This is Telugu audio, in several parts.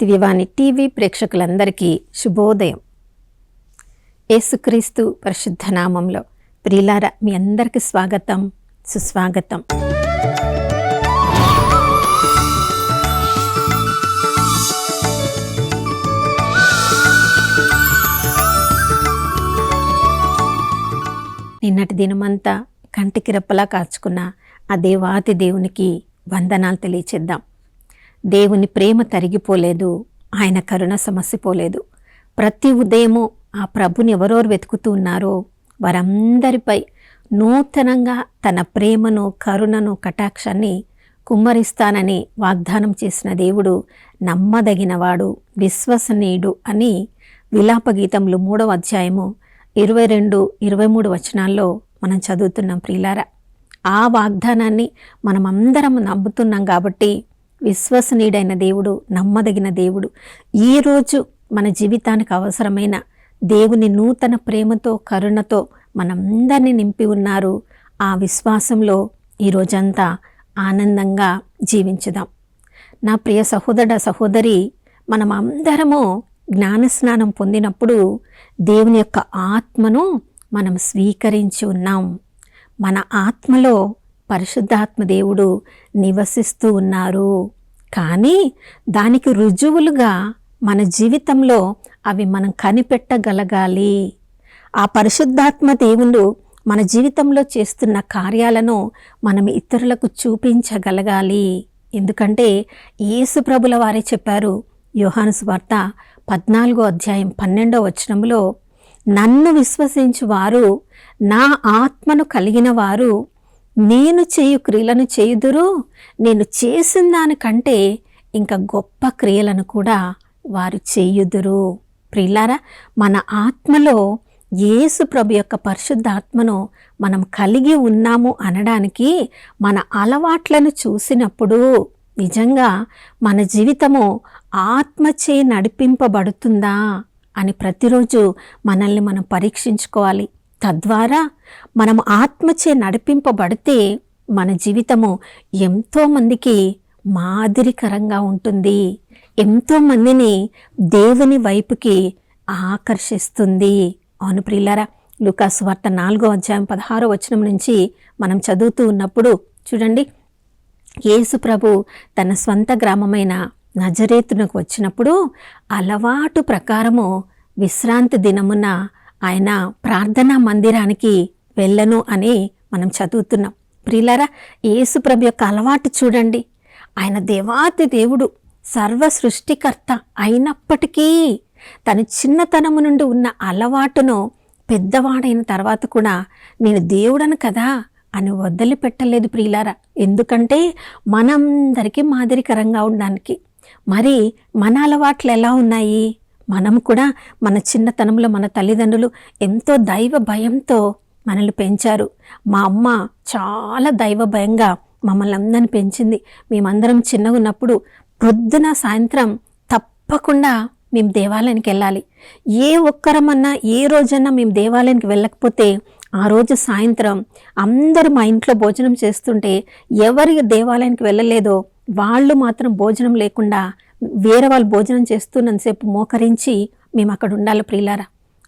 దివ్యవాణి టీవీ ప్రేక్షకులందరికీ శుభోదయం. యేసుక్రీస్తు పరిశుద్ధ నామంలో ప్రియులారా, మీ అందరికీ స్వాగతం, సుస్వాగతం. నిన్నటి దినమంతా కంటికి రెప్పలా కాచుకున్న ఆ దేవాతి దేవునికి వందనాలు తెలియచేద్దాం. దేవుని ప్రేమ తరిగిపోలేదు, ఆయన కరుణ సమసిపోలేదు. ప్రతి ఉదయము ఆ ప్రభుని ఎవరెవరు వెతుకుతూ ఉన్నారో వారందరిపై నూతనంగా తన ప్రేమను, కరుణను, కటాక్షాన్ని కుమ్మరిస్తానని వాగ్దానం చేసిన దేవుడు నమ్మదగినవాడు, విశ్వసనీయుడు అని విలాపగీతములు 3వ అధ్యాయము 22, 23 వచనాల్లో మనం చదువుతున్నాం. ప్రియులారా, ఆ వాగ్దానాన్ని మనం అందరం నమ్ముతున్నాం కాబట్టి విశ్వసనీయుడైన దేవుడు, నమ్మదగిన దేవుడు ఈరోజు మన జీవితానికి అవసరమైన దేవుని నూతన ప్రేమతో, కరుణతో మనందరినీ నింపి ఉన్నారు. ఆ విశ్వాసంలో ఈరోజంతా ఆనందంగా జీవించుదాం. నా ప్రియ సహోదర, సహోదరి, మనం అందరము జ్ఞానస్నానం పొందినప్పుడు దేవుని యొక్క ఆత్మను మనం స్వీకరించి ఉన్నాం. మన ఆత్మలో పరిశుద్ధాత్మ దేవుడు నివసిస్తూ ఉన్నారు. కానీ దానికి రుజువులుగా మన జీవితంలో అవి మనం కనిపెట్టగలగాలి. ఆ పరిశుద్ధాత్మ దేవుడు మన జీవితంలో చేస్తున్న కార్యాలను మనం ఇతరులకు చూపించగలగాలి. ఎందుకంటే యేసు ప్రభుల వారే చెప్పారు, యోహాను సువార్త 14వ అధ్యాయం 12వ వచనంలో, నన్ను విశ్వసించు వారు, నా ఆత్మను కలిగిన వారు నేను చేయు క్రియలను చేయుదురు, నేను చేసిన దానికంటే ఇంకా గొప్ప క్రియలను కూడా వారు చేయుదురు. ప్రియులారా, మన ఆత్మలో యేసు ప్రభు యొక్క పరిశుద్ధ ఆత్మను మనం కలిగి ఉన్నాము అనడానికి మన అలవాట్లను చూసినప్పుడు నిజంగా మన జీవితము ఆత్మచే నడిపింపబడుతుందా అని ప్రతిరోజు మనల్ని మనం పరీక్షించుకోవాలి. తద్వారా మనం ఆత్మచే నడిపింపబడితే మన జీవితము ఎంతోమందికి మాదిరికరంగా ఉంటుంది, ఎంతోమందిని దేవుని వైపుకి ఆకర్షిస్తుంది. అవును ప్రియులారా, లూకాసు సువార్త 4వ అధ్యాయం 16వ వచనం నుంచి మనం చదువుతూ ఉన్నప్పుడు చూడండి, యేసు ప్రభు తన స్వంత గ్రామమైన నజరేతునకు వచ్చినప్పుడు అలవాటు ప్రకారము విశ్రాంతి దినమున ఆయన ప్రార్థనా మందిరానికి వెళ్ళను అని మనం చదువుతున్నాం. ప్రియులారా, యేసు ప్రభు యొక్క అలవాటు చూడండి. ఆయన దేవాతి దేవుడు, సర్వ సృష్టికర్త అయినప్పటికీ తన చిన్నతనము నుండి ఉన్న అలవాటును పెద్దవాడైన తర్వాత కూడా నేను దేవుడను కదా అని వదిలిపెట్టలేదు ప్రియులారా. ఎందుకంటే మనందరికీ మాదిరికరంగా ఉండడానికి. మరి మన అలవాట్లు ఎలా ఉన్నాయి? మనం కూడా మన చిన్నతనంలో మన తల్లిదండ్రులు ఎంతో దైవ భయంతో మనల్ని పెంచారు. మా అమ్మ చాలా దైవ భయంగా మమ్మల్ని అందరిని పెంచింది. మేమందరం చిన్నగా ఉన్నప్పుడు పొద్దున సాయంత్రం తప్పకుండా మేము దేవాలయానికి వెళ్ళాలి. ఏ ఒక్కరమన్నా ఏ రోజన్నా మేము దేవాలయానికి వెళ్ళకపోతే ఆ రోజు సాయంత్రం అందరూ మా ఇంట్లో భోజనం చేస్తుంటే ఎవరి దేవాలయానికి వెళ్ళలేదో వాళ్ళు మాత్రం భోజనం లేకుండా వేరే వాళ్ళు భోజనం చేస్తున్నంతసేపు మోకరించి మేము అక్కడ ఉండాలి. ప్రియులారా,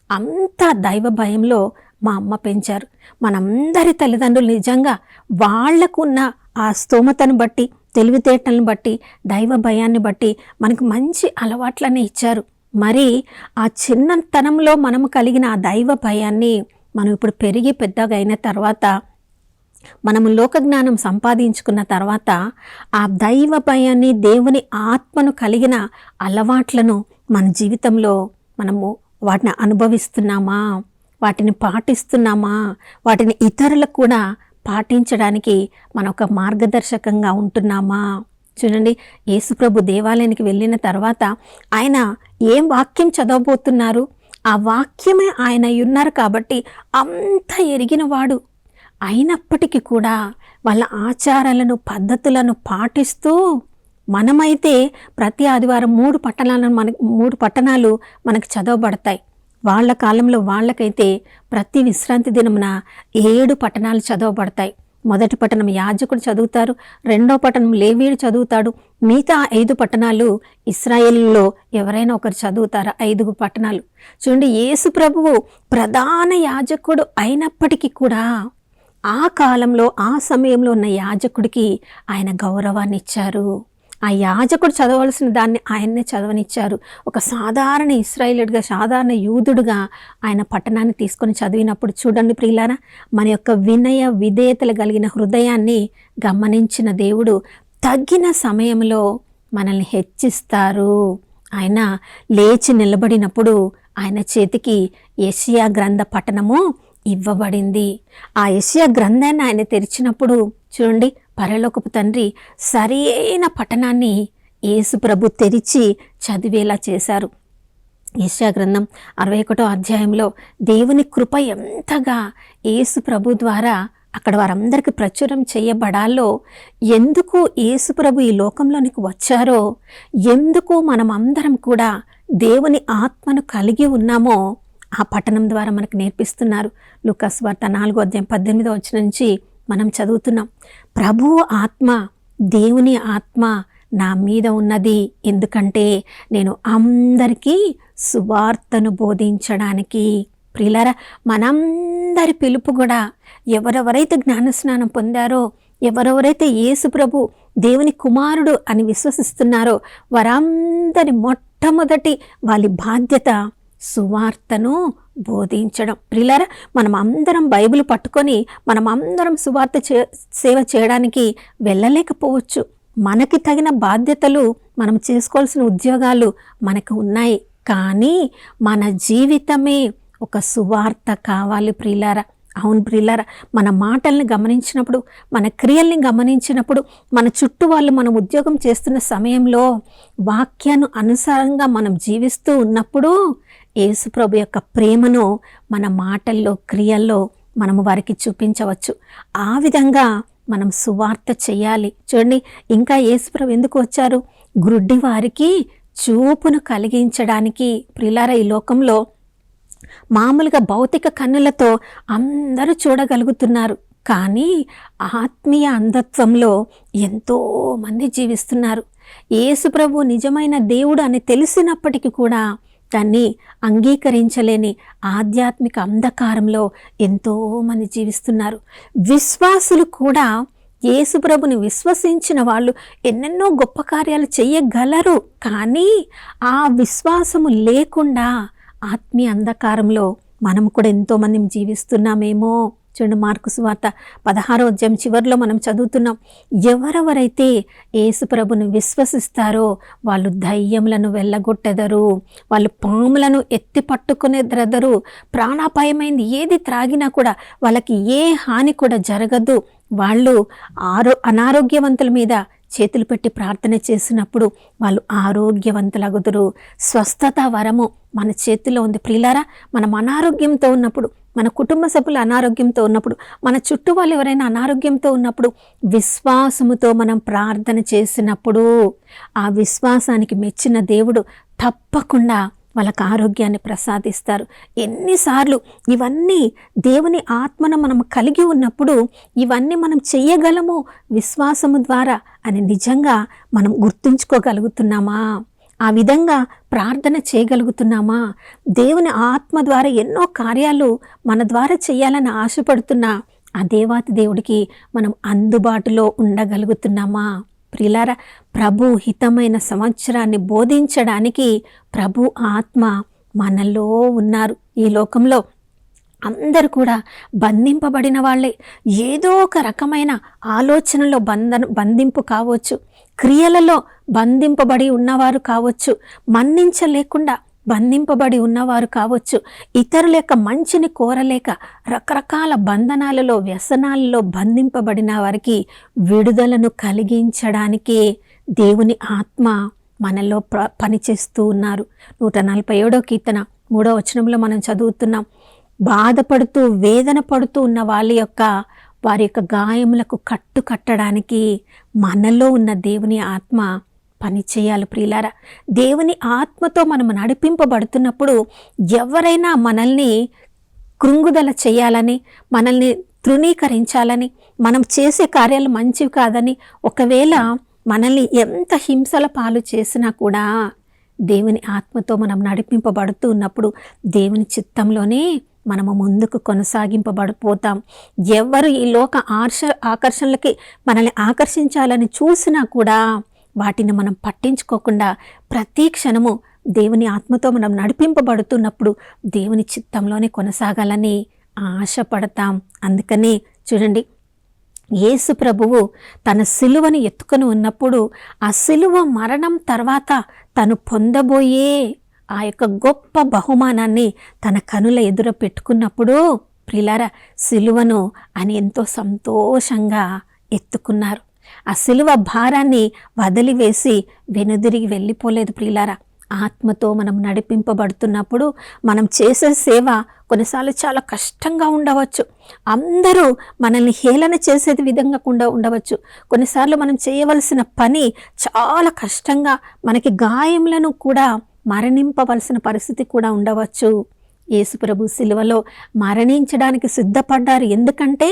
అంత దైవ భయంలో మా అమ్మ పెంచారు. మనందరి తల్లిదండ్రులు నిజంగా వాళ్లకున్న ఆ స్తోమతను బట్టి, తెలివితేటలను బట్టి, దైవ భయాన్ని బట్టి మనకు మంచి అలవాట్లనే ఇచ్చారు. మరి ఆ చిన్నతనంలో మనము కలిగిన ఆ దైవ భయాన్ని మనం ఇప్పుడు పెరిగి పెద్దగా అయిన తర్వాత, మనము లోకజ్ఞానం సంపాదించుకున్న తర్వాత ఆ దైవ భయాన్ని, దేవుని ఆత్మను కలిగిన అలవాట్లను మన జీవితంలో మనము వాటిని అనుభవిస్తున్నామా, వాటిని పాటిస్తున్నామా, వాటిని ఇతరులకు కూడా పాటించడానికి మన ఒక మార్గదర్శకంగా ఉంటున్నామా? చూడండి, యేసుప్రభు దేవాలయానికి వెళ్ళిన తర్వాత ఆయన ఏం వాక్యం చదవబోతున్నారు? ఆ వాక్యమే ఆయన ఉన్నారు కాబట్టి అంత ఎరిగినవాడు. అయినప్పటికీ కూడా వాళ్ళ ఆచారాలను, పద్ధతులను పాటిస్తూ, మనమైతే ప్రతి ఆదివారం 3 పట్టణాలు మనకు చదవబడతాయి. వాళ్ళ కాలంలో వాళ్ళకైతే ప్రతి విశ్రాంతి దినమున 7 పట్టణాలు చదవబడతాయి. మొదటి పట్టణం యాజకుడు చదువుతారు, రెండో పట్టణం లేవీయుడు చదువుతాడు, మిగతా 5 పట్టణాలు ఇశ్రాయేలులో ఎవరైనా ఒకరు చదువుతారా? 5 పట్టణాలు. చూడండి, యేసు ప్రభువు ప్రధాన యాజకుడు అయినప్పటికీ కూడా ఆ కాలంలో ఆ సమయంలో ఉన్న యాజకుడికి ఆయన గౌరవాన్ని ఇచ్చారు. ఆ యాజకుడు చదవలసిన దాన్ని ఆయన్నే చదవనిచ్చారు. ఒక సాధారణ ఇశ్రాయేలుడిగా, సాధారణ యూదుడుగా ఆయన పట్టణాన్ని తీసుకొని చదివినప్పుడు చూడండి ప్రియులారా, మన యొక్క వినయ విధేయతలు కలిగిన హృదయాన్ని గమనించిన దేవుడు తగిన సమయంలో మనల్ని హెచ్చిస్తారు. ఆయన లేచి నిలబడినప్పుడు ఆయన చేతికి యెషయా గ్రంథ పట్టణము ఇవ్వబడింది. ఆ యెషయా గ్రంథాన్ని ఆయన తెరిచినప్పుడు చూడండి, పరలోకపు తండ్రి సరి అయిన పట్టణాన్ని యేసు ప్రభు తెరిచి చదివేలా చేశారు. యెషయా గ్రంథం 61వ అధ్యాయంలో దేవుని కృప ఎంతగా యేసు ప్రభు ద్వారా అక్కడ వారందరికీ ప్రచురం చేయబడాలో, ఎందుకు యేసు ప్రభు ఈ లోకంలోనికి వచ్చారో, ఎందుకు మనం అందరం కూడా దేవుని ఆత్మను కలిగి ఉన్నామో ఆ పట్టణం ద్వారా మనకు నేర్పిస్తున్నారు. లూకాసు వార్త 4వ అధ్యాయం 18వ వచనం నుంచి మనం చదువుతున్నాం. ప్రభువు ఆత్మ, దేవుని ఆత్మ నా మీద ఉన్నది, ఎందుకంటే నేను అందరికీ సువార్తను బోధించడానికి. ప్రియులారా, మనందరి పిలుపు కూడా ఎవరెవరైతే జ్ఞానస్నానం పొందారో, ఎవరెవరైతే యేసు ప్రభు దేవుని కుమారుడు అని విశ్వసిస్తున్నారో వారందరి మొట్టమొదటి వాళ్ళ బాధ్యత సువార్తను బోధించడం. ప్రియులారా, మనం అందరం బైబిల్ పట్టుకొని మనం అందరం సువార్త సేవ చేయడానికి వెళ్ళలేకపోవచ్చు. మనకి తగిన బాధ్యతలు, మనం చేసుకోవాల్సిన ఉద్యోగాలు మనకు ఉన్నాయి. కానీ మన జీవితమే ఒక సువార్త కావాలి ప్రియులారా. అవును ప్రియులారా, మన మాటల్ని గమనించినప్పుడు, మన క్రియల్ని గమనించినప్పుడు, మన చుట్టూ వాళ్ళు మనం ఉద్యోగం చేస్తున్న సమయంలో వాక్యాను అనుసారంగా మనం జీవిస్తూ ఉన్నప్పుడు యేసు ప్రభు యొక్క ప్రేమను మన మాటల్లో, క్రియల్లో మనము వారికి చూపించవచ్చు. ఆ విధంగా మనం సువార్త చేయాలి. చూడండి, ఇంకా యేసు ప్రభు ఎందుకు వచ్చారు? గ్రుడ్డి వారికి చూపును కలిగించడానికి. ప్రియులారా, ఈ లోకంలో మామూలుగా భౌతిక కన్నులతో అందరూ చూడగలుగుతున్నారు, కానీ ఆత్మీయ అంధత్వంలో ఎంతోమంది జీవిస్తున్నారు. యేసు ప్రభు నిజమైన దేవుడు అని తెలిసినప్పటికీ కూడా దాన్ని అంగీకరించలేని ఆధ్యాత్మిక అంధకారంలో ఎంతోమంది జీవిస్తున్నారు. విశ్వాసులు కూడా, యేసు ప్రభుని విశ్వసించిన వాళ్ళు ఎన్నెన్నో గొప్ప కార్యాలు చేయగలరు, కానీ ఆ విశ్వాసము లేకుండా ఆత్మీయ అంధకారంలో మనం కూడా ఎంతోమంది జీవిస్తున్నామేమో. చూడండి, మార్కు సువార్త 16వ అధ్యాయం చివరిలో మనం చదువుతున్నాం, ఎవరెవరైతే యేసు ప్రభుని విశ్వసిస్తారో వాళ్ళు దయ్యములను వెళ్ళగొట్టెదరు, వాళ్ళు పాములను ఎత్తి పట్టుకునేదెదరు, ప్రాణాపాయమైంది ఏది త్రాగినా కూడా వాళ్ళకి ఏ హాని కూడా జరగదు. వాళ్ళు అనారోగ్యవంతుల మీద చేతులు పెట్టి ప్రార్థన చేసినప్పుడు వాళ్ళు ఆరోగ్యవంతులగుదురు. స్వస్థత వరము మన చేతిలో ఉంది ప్రియులారా. మనం అనారోగ్యంతో ఉన్నప్పుడు, మన కుటుంబ సభ్యులు అనారోగ్యంతో ఉన్నప్పుడు, మన చుట్టూ వాళ్ళు ఎవరైనా అనారోగ్యంతో ఉన్నప్పుడు విశ్వాసముతో మనం ప్రార్థన చేసినప్పుడు ఆ విశ్వాసానికి మెచ్చిన దేవుడు తప్పకుండా వాళ్ళకు ఆరోగ్యాన్ని ప్రసాదిస్తారు. ఎన్నిసార్లు ఇవన్నీ దేవుని ఆత్మను మనం కలిగి ఉన్నప్పుడు ఇవన్నీ మనం చెయ్యగలము విశ్వాసము ద్వారా అని నిజంగా మనం గుర్తుంచుకోగలుగుతున్నామా? ఆ విధంగా ప్రార్థన చేయగలుగుతున్నామా? దేవుని ఆత్మ ద్వారా ఎన్నో కార్యాలు మన ద్వారా చేయాలని ఆశపడుతున్నా ఆ దేవాతి దేవుడికి మనం అందుబాటులో ఉండగలుగుతున్నామా? ప్రియులారా, ప్రభు హితమైన సంవత్సరాన్ని బోధించడానికి ప్రభు ఆత్మ మనలో ఉన్నారు. ఈ లోకంలో అందరూ కూడా బంధింపబడిన వాళ్ళే. ఏదో ఒక రకమైన ఆలోచనలో బంధింపు కావచ్చు, క్రియలలో బంధింపబడి ఉన్నవారు కావచ్చు, మన్నించలేకుండా బంధింపబడి ఉన్నవారు కావచ్చు, ఇతరుల యొక్క మంచిని కోరలేక రకరకాల బంధనాలలో, వ్యసనాలలో బంధింపబడిన వారికి విడుదలను కలిగించడానికి దేవుని ఆత్మ మనలో పనిచేస్తూ ఉన్నారు. 147వ కీర్తన 3వ వచనంలో మనం చదువుతున్నాం, బాధపడుతూ వేదన పడుతూ ఉన్న వారి యొక్క గాయములకు కట్టు కట్టడానికి మనలో ఉన్న దేవుని ఆత్మ పని చేయాలి. ప్రియులారా, దేవుని ఆత్మతో మనం నడిపింపబడుతున్నప్పుడు ఎవరైనా మనల్ని కృంగుదల చేయాలని, మనల్ని తృణీకరించాలని, మనం చేసే కార్యాలు మంచివి కాదని, ఒకవేళ మనల్ని ఎంత హింసల పాలు చేసినా కూడా దేవుని ఆత్మతో మనం నడిపింపబడుతూ ఉన్నప్పుడు దేవుని చిత్తంలోనే మనము ముందుకు కొనసాగింపబడిపోతాం. ఎవరు ఈ లోక ఆకర్షణలకి మనల్ని ఆకర్షించాలని చూసినా కూడా వాటిని మనం పట్టించుకోకుండా ప్రతి క్షణము దేవుని ఆత్మతో మనం నడిపింపబడుతున్నప్పుడు దేవుని చిత్తంలోనే కొనసాగాలని ఆశపడతాం. అందుకని చూడండి, యేసు ప్రభువు తన సిలువని ఎత్తుకొని ఉన్నప్పుడు ఆ సిలువ మరణం తర్వాత తను పొందబోయే ఆ యొక్క గొప్ప బహుమానాన్ని తన కనుల ఎదుర పెట్టుకున్నప్పుడు ప్రియులారా, సిలువను ఆయన ఎంతో సంతోషంగా ఎత్తుకున్నారు. ఆ సిలువ భారాన్ని వదిలివేసి వెనుదిరిగి వెళ్ళిపోలేదు. ప్రియులారా, ఆత్మతో మనం నడిపింపబడుతున్నప్పుడు మనం చేసే సేవ కొన్నిసార్లు చాలా కష్టంగా ఉండవచ్చు. అందరూ మనల్ని హేళన చేసేది విధంగా కూడా ఉండవచ్చు. కొన్నిసార్లు మనం చేయవలసిన పని చాలా కష్టంగా, మనకి గాయములను కూడా మరణింపవలసిన పరిస్థితి కూడా ఉండవచ్చు. యేసుప్రభు సిలువలో మరణించడానికి సిద్ధపడ్డారు. ఎందుకంటే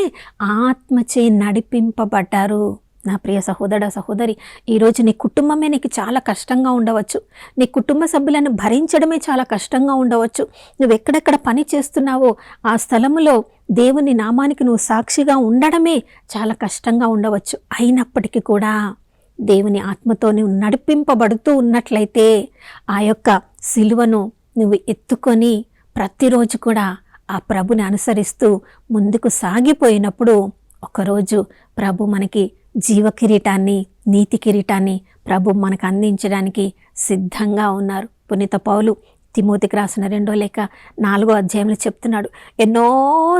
ఆత్మచే నడిపింపబడ్డారు. నా ప్రియ సహోదర సహోదరి, ఈరోజు నీ కుటుంబమే నీకు చాలా కష్టంగా ఉండవచ్చు. నీ కుటుంబ సభ్యులను భరించడమే చాలా కష్టంగా ఉండవచ్చు. నువ్వు ఎక్కడెక్కడ పని చేస్తున్నావో ఆ స్థలములో దేవుని నామానికి నువ్వు సాక్షిగా ఉండడమే చాలా కష్టంగా ఉండవచ్చు. అయినప్పటికీ కూడా దేవుని ఆత్మతో నువ్వు నడిపింపబడుతూ ఉన్నట్లయితే ఆ యొక్క సిలువను నువ్వు ఎత్తుకొని ప్రతిరోజు కూడా ఆ ప్రభుని అనుసరిస్తూ ముందుకు సాగిపోయినప్పుడు ఒకరోజు ప్రభు మనకి జీవ కిరీటాన్ని, నీతి కిరీటాన్ని ప్రభు మనకు అందించడానికి సిద్ధంగా ఉన్నారు. పునీత పౌలు తిమోతికి రాసిన 2వ లేఖ 4వ అధ్యాయంలో చెప్తున్నాడు, ఎన్నో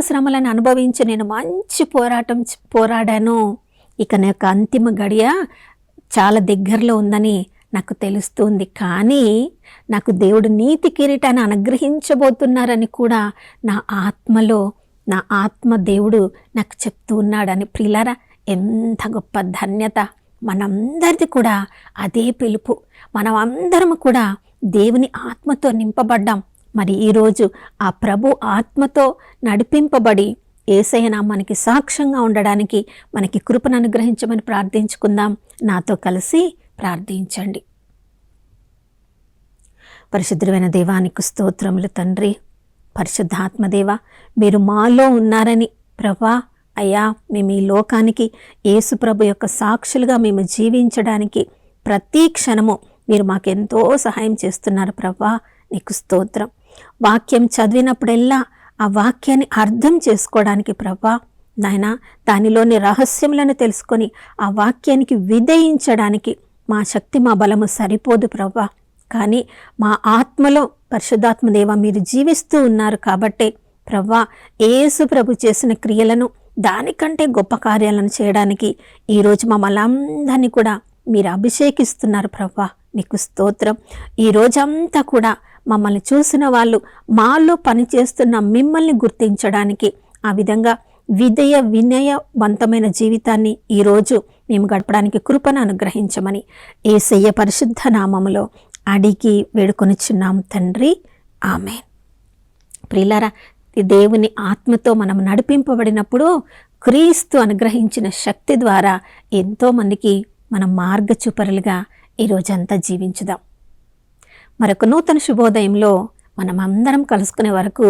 శ్రమలను అనుభవించి నేను మంచి పోరాడాను. ఇక నా యొక్క అంతిమ గడియ చాలా దగ్గరలో ఉందని నాకు తెలుస్తుంది. కానీ నాకు దేవుడు నీతి కిరీటాన్ని అనుగ్రహించబోతున్నారని కూడా నా ఆత్మ దేవుడు నాకు చెప్తూ ఉన్నాడని. ప్రియులారా, ఎంత గొప్ప ధన్యత! మనందరిది కూడా అదే పిలుపు. మనం అందరం కూడా దేవుని ఆత్మతో నింపబడ్డాం. మరి ఈరోజు ఆ ప్రభు ఆత్మతో నడిపింపబడి యేసయ్య నామానికి సాక్ష్యంగా ఉండడానికి మనకి కృపను అనుగ్రహించమని ప్రార్థించుకుందాం. నాతో కలిసి ప్రార్థించండి. పరిశుద్ధమైన దేవానికి స్తోత్రములు తండ్రి. పరిశుద్ధాత్మదేవ, మీరు మాలో ఉన్నారని ప్రభా, అయ్యా, మేము ఈ లోకానికి యేసు ప్రభు యొక్క సాక్షులుగా మేము జీవించడానికి ప్రతి క్షణము మీరు మాకెంతో సహాయం చేస్తున్నారు ప్రభా. నీకు స్తోత్రం. వాక్యం చదివినప్పుడెల్లా ఆ వాక్యాన్ని అర్థం చేసుకోవడానికి ప్రభా, నాయన దానిలోని రహస్యములను తెలుసుకొని ఆ వాక్యానికి విధేయించడానికి మా శక్తి, మా బలము సరిపోదు ప్రభా. కానీ మా ఆత్మలో పరిశుద్ధాత్మదేవ మీరు జీవిస్తూ ఉన్నారు కాబట్టే ప్రభా, యేసు ప్రభు చేసిన క్రియలను దానికంటే గొప్ప కార్యాలను చేయడానికి ఈరోజు మమ్మల్ని అందరినీ కూడా మీరు అభిషేకిస్తున్నారు ప్రభా. మీకు స్తోత్రం. ఈ రోజంతా కూడా మమ్మల్ని చూసిన వాళ్ళు మాలో పనిచేస్తున్న మిమ్మల్ని గుర్తించడానికి, ఆ విధంగా వినయవంతమైన జీవితాన్ని ఈరోజు మేము గడపడానికి కృపను అనుగ్రహించమని యేసయ్య పరిశుద్ధ నామములో అడిగి వేడుకొనిచున్నాం తండ్రి. ఆమేన్. ప్రియులారా, దేవుని ఆత్మతో మనం నడిపింపబడినప్పుడు క్రీస్తు అనుగ్రహించిన శక్తి ద్వారా ఎంతోమందికి మనం మార్గచూపరులుగా ఈరోజంతా జీవించుదాం. మరొక నూతన శుభోదయంలో మనం అందరం కలుసుకునే వరకు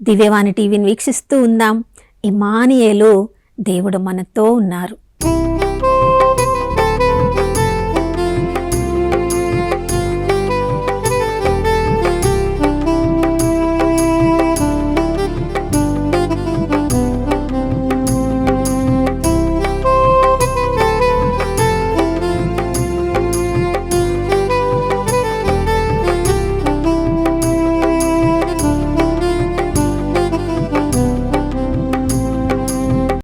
దివ్యవాణి టీవీని వీక్షిస్తూ ఉందాం. ఇమ్మానుయేలు, దేవుడు మనతో ఉన్నారు.